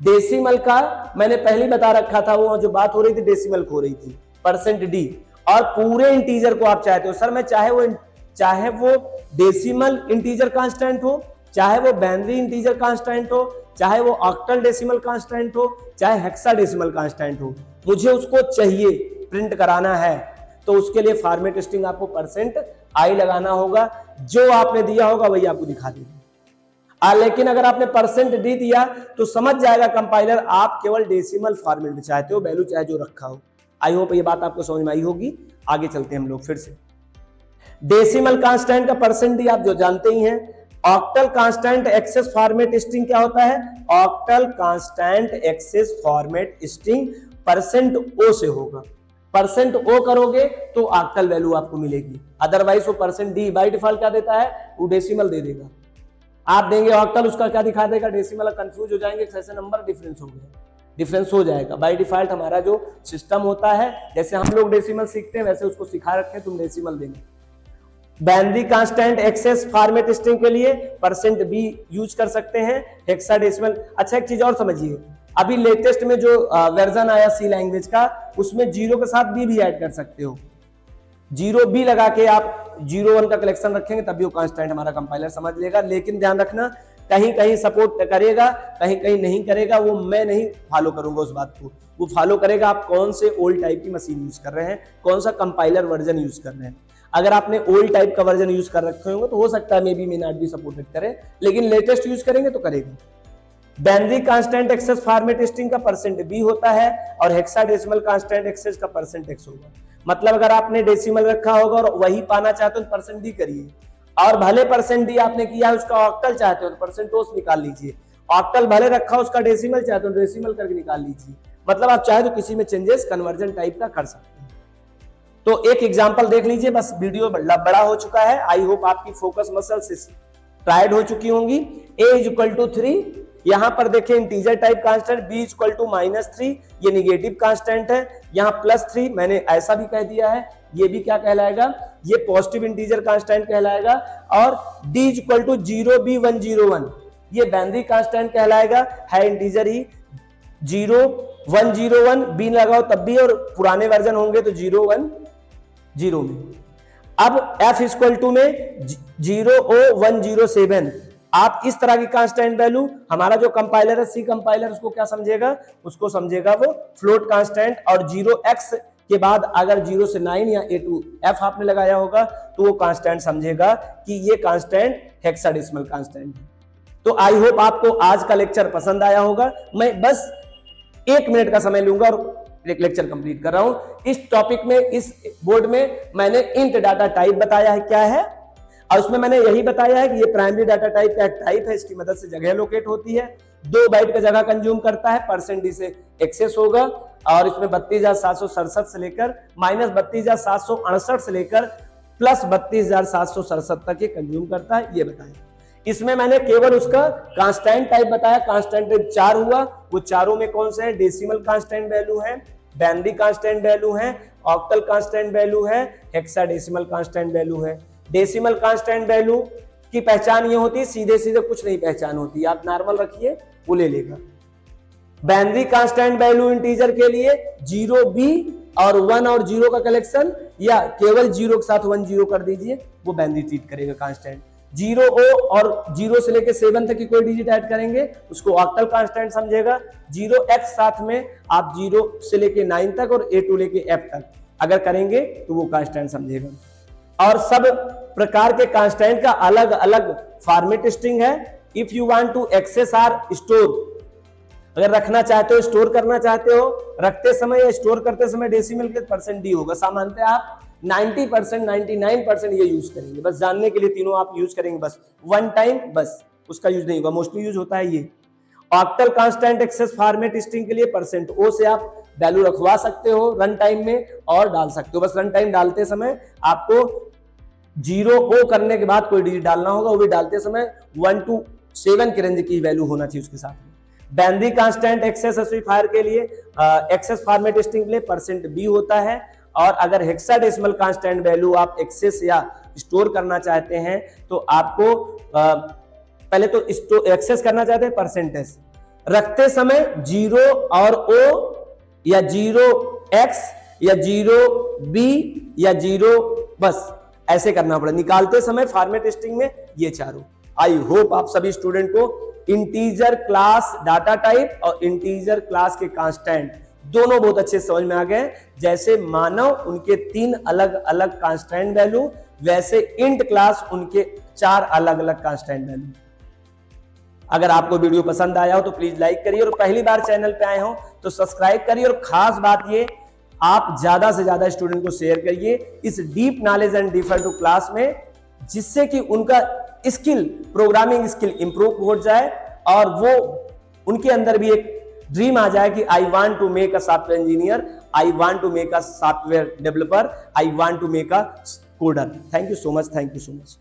decimal का मैंने पहले बता रखा था, वो जो बात हो रही थी डेसिमल को हो रही थी %d, और पूरे इंटीजर को आप चाहते हो सर मैं चाहे वो डेसिमल इंटीजर कांस्टेंट हो, चाहे वो बाइनरी इंटीजर कांस्टेंट हो, चाहे वो ऑक्टल डेसिमल कांस्टेंट हो, चाहे हेक्साडेसिमल कांस्टेंट हो, मुझे उसको चाहिए प्रिंट कराना है तो उसके लिए फॉर्मेट स्ट्रिंग आपको %i लगाना होगा, जो आपने दिया होगा वही आपको दिखा देगा। लेकिन अगर आपने %d दिया तो समझ जाएगा कंपाइलर आप केवल डेसिमल फॉर्मेट में चाहते हो, वैल्यू चाहे जो रखा हो। आई होप ये बात आपको समझ में आई होगी। आगे चलते हैं हम लोग फिर से। डेसिमल कांस्टेंट का %d आप जो जानते ही हैं। Octal constant access format string क्या होता है, octal constant access format string %o से होगा, %o करोगे तो ऑक्टल वैल्यू आपको मिलेगी, अदरवाइज वो %d बाय डिफॉल्ट क्या देता है, वो डेसिमल दे देगा। आप देंगे ऑक्टल, उसका क्या दिखा देगा, डेसिमल, कंफ्यूज हो जाएंगे, ऐसे नंबर डिफरेंस हो गया, डिफरेंस हो जाएगा। बाय डिफॉल्ट हमारा जो सिस्टम होता है, जैसे हम लोग डेसिमल सीखते हैं वैसे उसको सिखा रखे हैं, तुम डेसिमल देंगे। Binary constant access format string के लिए %b यूज कर सकते हैं, हेक्साडेसिमल। अच्छा एक चीज और समझिए, अभी लेटेस्ट में जो वर्जन आया सी लैंग्वेज का, उसमें 0 के साथ b भी ऐड कर सकते हो, 0b लगा के आप 0-1 का कलेक्शन रखेंगे तभी वो कांस्टेंट हमारा कंपाइलर समझ लेगा। लेकिन ध्यान रखना कहीं कहीं सपोर्ट करेगा, कहीं कहीं नहीं करेगा, वो मैं नहीं फॉलो करूंगा उस बात को, वो फॉलो करेगा आप कौन से ओल्ड टाइप की मशीन यूज कर रहे हैं, कौन सा कंपाइलर वर्जन यूज कर रहे हैं। अगर आपने ओल्ड टाइप का वर्जन यूज कर रखे होंगे तो हो सकता है may be may not be supported करे, लेकिन लेटेस्ट यूज करेंगे तो करेगा। Binary constant access format string का %b होता है और हेक्साडेसिमल कांस्टेंट एक्सेस का %x होगा। मतलब अगर आपने डेसिमल रखा होगा और वही पाना चाहते हो तो %d करिए, और भले %d आपने किया है उसका ऑक्टल चाहते हो तो %os निकाल लीजिए, ऑक्टल भले रखा उसका डेसिमल चाहते हो डेसिमल करके निकाल लीजिए। मतलब आप चाहे तो किसी में चेंजेस कन्वर्जन टाइप का कर सकते हैं। तो एक एग्जांपल देख लीजिए, बस वीडियो बड़ा हो चुका है, आई होप आपकी फोकस मसल्स टायर्ड हो चुकी होंगी। a = 3, यहां पर देखें इंटीजर टाइप कांस्टेंट, b = -3 ये निगेटिव कांस्टेंट है, यहां +3 मैंने ऐसा भी कह दिया है, ये भी क्या कहलाएगा, ये पॉजिटिव इंटीजर कांस्टेंट कहलाएगा। और d = 0b101 ये बाइनरी कांस्टेंट कहलाएगा, है इंटीजर ही, 0 1 0 1 b लगाओ तब भी, और पुराने वर्जन होंगे तो 0 1 0 में। अब f = में 0o107, आप इस तरह की कांस्टेंट वैल्यू, हमारा जो कंपाइलर है सी कंपाइलर, उसको क्या समझेगा, उसको समझेगा वो फ्लोट कांस्टेंट, और 0x के बाद अगर 0 से 9 या a to f आपने लगाया होगा तो वो कांस्टेंट समझेगा कि ये कांस्टेंट हेक्साडेसिमल कांस्टेंट है। तो आई होप आपको आज का लेक्चर पसंद आया होगा। मैं बस 1 मिनट का समय लूंगा और एक लेक्चर कंप्लीट कर रहा हूं। इस टॉपिक में, इस बोर्ड में मैंने इंट डाटा टाइप बताया है क्या है, और उसमें मैंने यही बताया है कि ये प्राइमरी डाटा टाइप का एक टाइप है, इसकी मदद से जगह लोकेट होती है, 2 बाइट का जगह कंज्यूम करता है, %d से एक्सेस होगा, और इसमें 32,767 से लेकर -32,768 से लेकर +32,767 तक ये कंज्यूम करता है, ये बताया। इसमें मैंने केवल उसका कांस्टेंट टाइप बताया, कांस्टेंट टाइप 4 हुआ, वो चारों में कौन से है, डेसिमल कांस्टेंट वैल्यू है, बाइनरी कांस्टेंट वैल्यू है, ऑक्टल कांस्टेंट वैल्यू है, हेक्साडेसिमल कांस्टेंट वैल्यू है। डेसिमल कांस्टेंट वैल्यू की पहचान ये होती है, सीधे सीधे कुछ नहीं पहचान होती, आप नॉर्मल रखिए वो ले लेगा। बाइनरी कांस्टेंट वैल्यू इंटीजर के लिए 0b और 1 और 0 का कलेक्शन, या केवल 0 के साथ 1 0 कर दीजिए, वो बाइनरी ट्रीट करेगा कांस्टेंट। 0o और 0 से लेके 7 तक की कोई डिजिट ऐड करेंगे उसको ऑक्टल कांस्टेंट समझेगा। 0x साथ में आप 0 से लेके 9 तक और a to लेके f तक अगर करेंगे तो वो कांस्टेंट समझेगा। और सब प्रकार के कांस्टेंट का अलग अलग फॉर्मेट स्ट्रिंग है। If you want to access or store, अगर रखना चाहते हो, स्टोर करना चाहते हो, रखते समय या स्टोर करते समय डेसिमल के %d होगा। सामान्यतः आप 90%, 99% ये यूज करेंगे, बस जानने के लिए तीनों आप यूज करेंगे, बस वन टाइम, बस उसका यूज नहीं होगा। मोस्टली यूज होता है ये octal constant access format string के लिए %o से आप वैल्यू रखवा सकते हो रन टाइम में और डाल सकते हो। बस रन टाइम डालते समय आपको 0o करने के बाद कोई डिजिट डालना होगा, वो भी डालते समय 1 to 7 के रेंज की वैल्यू होना चाहिए उसके साथ में। बाइनरी कांस्टेंट एक्सेस स्पेसिफायर के लिए एक्सेस फॉर्मेट स्ट्रिंग के लिए %b होता है, और अगर हेक्साडेसिमल कांस्टेंट वैल्यू आप एक्सेस या स्टोर करना चाहते हैं तो आपको पहले तो एक्सेस करना चाहते हैं %s, रखते समय 0 और o या 0x या 0b या 0, बस ऐसे करना पड़ेगा। निकालते समय फॉर्मेट स्ट्रिंग में ये चारों। आई होप आप सभी स्टूडेंट को इंटीजर क्लास डाटा टाइप और इंटीजर क्लास के कांस्टेंट दोनों बहुत अच्छे समझ में आ गए। जैसे मानव उनके 3 अलग अलग कांस्टेंट वैल्यू, वैसे इंट क्लास उनके 4 अलग अलग कांस्टेंट वैल्यू। अगर आपको वीडियो पसंद आया हो तो प्लीज लाइक करिए, और पहली बार चैनल पे आए हो तो सब्सक्राइब करिए, और खास बात ये आप ज्यादा से ज्यादा स्टूडेंट को शेयर करिए इस deep knowledge and differ to class में, जिससे कि उनका स्किल, प्रोग्रामिंग स्किल इंप्रूव हो जाए और वो उनके अंदर भी एक ड्रीम आ जाए कि I want to make a software engineer, I want to make a software developer, I want to make a coder. Thank you so much, thank you so much.